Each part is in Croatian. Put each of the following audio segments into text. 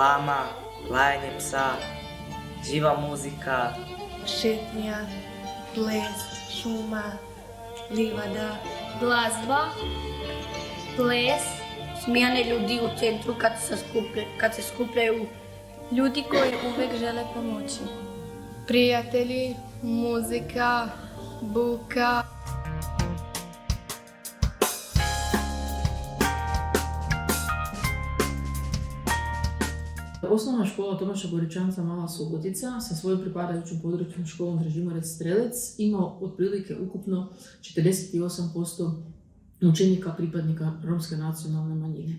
galama, lajanje psa, živa muzika, šetnja, ples, šuma, livada, glazba, ples, smijane ljudi u centru kad se skupljaju, ljudi koji uvijek žele pomoći, prijatelji, muzika, buka. Osnovna škola Tomaša Goričanca Mala Subotica sa svojom pripadajućom područnom školom Dražimarac Strelec ima otprilike ukupno 48% učenika pripadnika romske nacionalne manjine.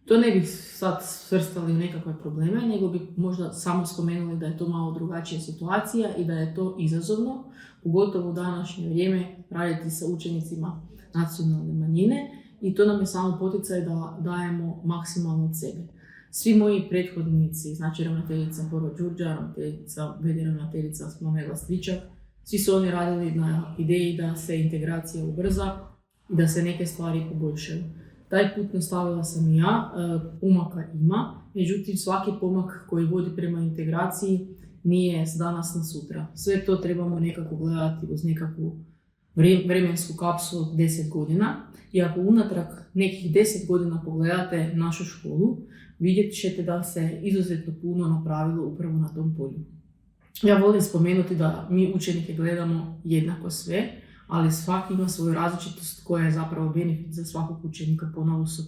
To ne bih sad svrstali u nekakve probleme, nego bi možda samo spomenuli da je to malo drugačija situacija i da je to izazovno, pogotovo u današnje vrijeme, raditi sa učenicima nacionalne manjine i to nam je samo poticaj da dajemo maksimalno od sebe. Svi moji prethodnici, znači ravnateljica Boro Đurđa, ravnateljica, v.d. ravnateljica Smomela Stričak, svi su oni radili na ideji da se integracija ubrza i da se neke stvari poboljšaju. Taj put nastavila sam i ja, pomaka ima, međutim svaki pomak koji vodi prema integraciji nije s danas na sutra. Sve to trebamo nekako gledati uz nekakvu vremensku kapsulu 10 godina i ako unatrag nekih 10 godina pogledate našu školu, vidjet ćete da se izuzetno puno napravilo upravo na tom polju. Ja volim spomenuti da mi učenike gledamo jednako sve, ali svaki ima svoju različitost koja je zapravo benefit za svakog učenika ponaosob.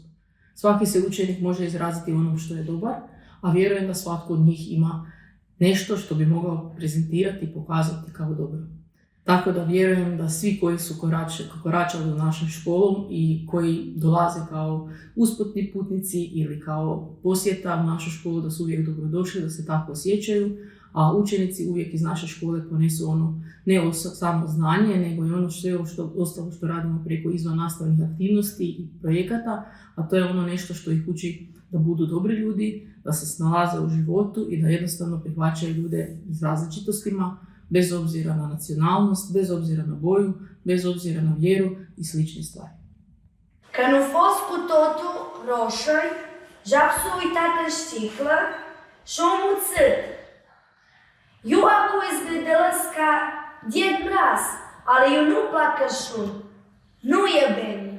Svaki se učenik može izraziti onom što je dobar, a vjerujem da svatko od njih ima nešto što bi mogao prezentirati i pokazati kao dobro. Tako da vjerujem da svi koji su koračali u našom školom i koji dolaze kao usputni putnici ili kao posjeta u našu školu, da su uvijek dobrodošli, da se tako osjećaju, a učenici uvijek iz naše škole ponesu ono ne samo znanje, nego i ono ostalo što radimo preko izvan nastavnih aktivnosti i projekata, a to je ono nešto što ih uči da budu dobri ljudi, da se snalaze u životu i da jednostavno prihvaćaju ljude s različitostima, bez obzira na nacionalnost, bez obzira na boju, bez obzira na vjeru i slične stvari. Kad u fosku totu rošoj, žapsu i tata štikla, šomu crt. Ju ako izgledelaska djed mraz, ali ju nu plakašu, nu jebeni.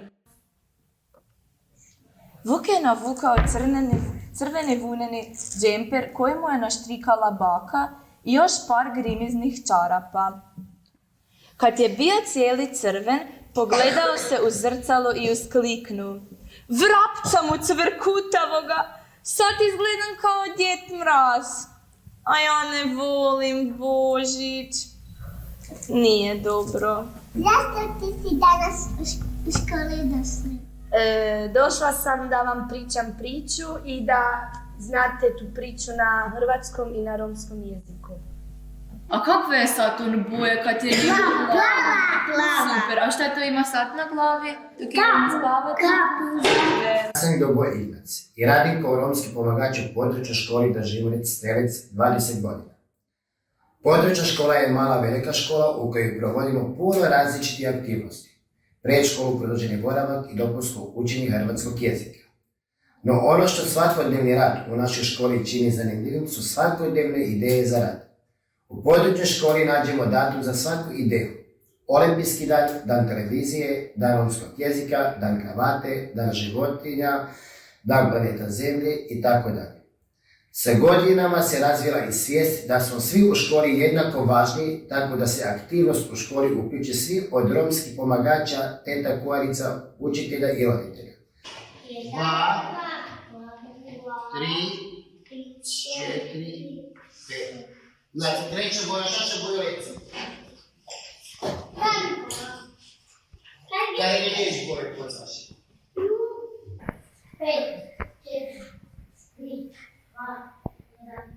Vuk je navukao crveni vuneni džemper koji mu je naštrikala baka i još par grimiznih čarapa. Kad je bio cijeli crven, pogledao se u zrcalo i uskliknuo: "Vrapca mu cvrkutavoga, sad izgledam kao djed mraz, a ja ne volim Božić." Nije dobro. Zašto ti si danas u školi došli? Došla sam da vam pričam priču i da znate tu priču na hrvatskom i na romskom jeziku. A kakve je sad on boje kad je Plava. Super, a šta to ima sad na glavi? Dok idemo spavati? Ja sam Doboje Ignac i radim kao romski pomagač u područnoj školi Dražimarac Strelec 20 godina. Područna škola je mala velika škola u kojoj provodimo puno različitih aktivnosti. Predškolu, produženi boravak i dopunsko učenje hrvatskog jezika. No ono što svakodnevni rad u našoj školi čini zanimljivim su svakodnevne ideje za rad. U područnoj školi nađemo datum za svaku ideju. Olimpijski dan, dan televizije, dan romskog jezika, dan kravate, dan životinja, dan planeta Zemlje itd. Sa godinama se razvila i svijest da smo svi u školi jednako važni, tako da se aktivnost u školi uključi svi od romskih pomagača, teta, kuharica, učitelja i roditelja. 2, 3, 4, 5. Znači, treća boja, šta će boju reći? Kada je neđeš boju, poznaš? 5, 4, 3, 2, 1.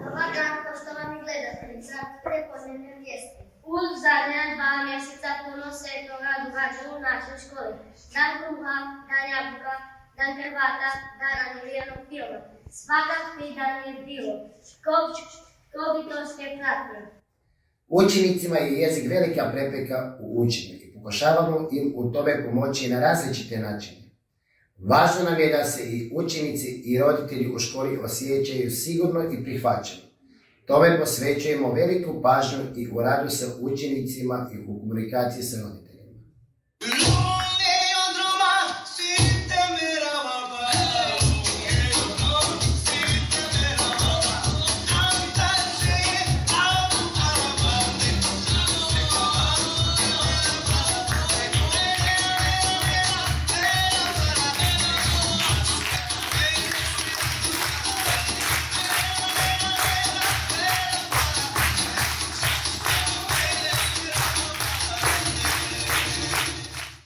Dobar dan, poštovani gledatelji, za prepodnevne vijesti. U zadnja 2 mjeseca puno se toga događa u našoj školi. Dan kruha, dan jabuka, dan krvata, dan anuliranog filma. Svakakvi dan je bilo. Ko bi to sve pratio? Učenicima je jezik velika prepreka u učenju i pokušavamo im u tome pomoći na različite načine. Važno nam je da se i učenici i roditelji u školi osjećaju sigurno i prihvaćeno. Tome posvećujemo veliku pažnju i u radu sa učenicima i u komunikaciji sa roditeljima.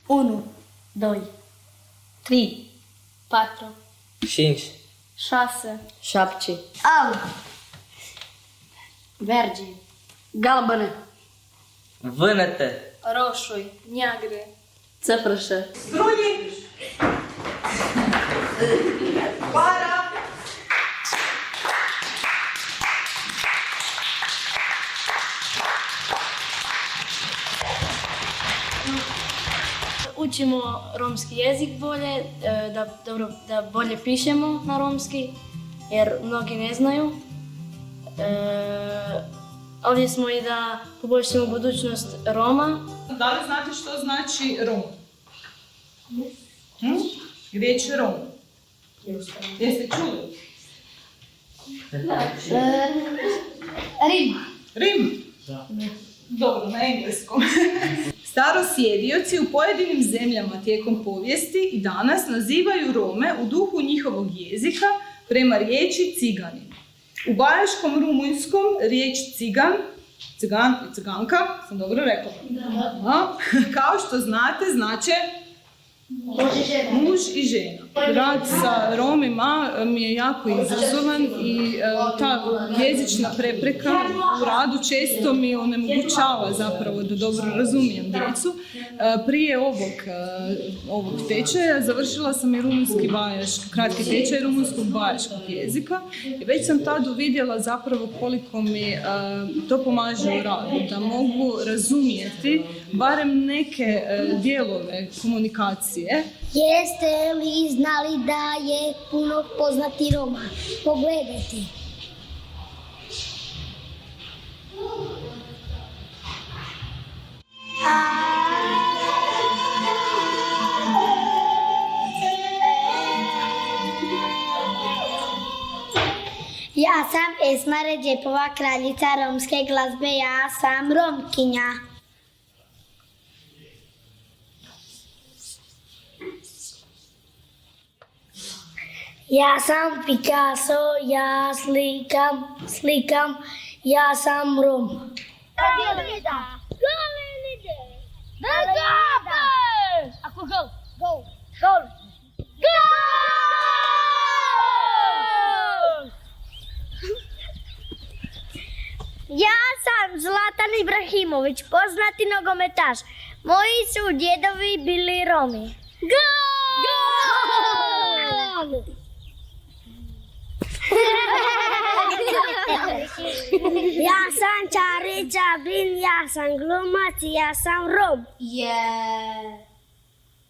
Uno, doi, tri, patro, Cinci, șase, Șapte. Al. Verge. Galbene. vânătă, roșui, neagre, țăprășă, učimo romski jezik bolje, da bolje pišemo na romski, jer mnogi ne znaju. Ovdje smo i da poboljšamo budućnost Roma. Da li znate što znači Rom? Riječ Rom. Jeste čuli? Rim. Rim? Dobro, na engleskom. Starosjedioci u pojedinim zemljama tijekom povijesti i danas nazivaju Rome u duhu njihovog jezika prema riječi ciganin. U bajaškom rumunjskom riječ cigan i ciganka, sam dobro rekla? Da. Kao što znate, znače muž i žena. Rad sa Romima mi je jako izazovan i ta jezična prepreka u radu često mi onemogućava zapravo da dobro razumijem djecu. Prije ovog tečaja završila sam i rumunjski kratki tečaj rumunjskog bajaškog jezika i već sam tad uvidjela zapravo koliko mi to pomaže u radu, da mogu razumjeti barem neke dijelove komunikacije. Jeste li znali da je puno poznati Roma? Pogledajte. Ja sam Esma Redžepova, kraljica romske glazbe, ja sam Romkinja. Ja sam Picasso, ja slikam, ja sam Rom. Galenida! Da gabaš! Ako gol! Gol! Ja sam Zlatan Ibrahimović, poznati nogometaš. Moji su djedovi bili Romi. Gol! Ja sam Čarića Bin, ja sam glumac, ja sam Rom. Je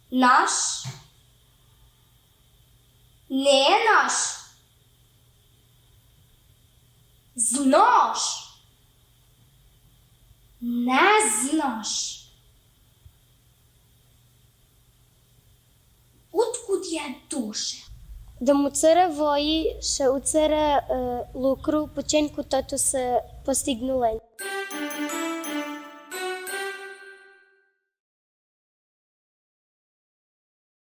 naš? Ne naš. Znaš? Ne znaš. Otkud je duše? Да му царе вои, ще уцаре лукру, поченку тото се постигнули.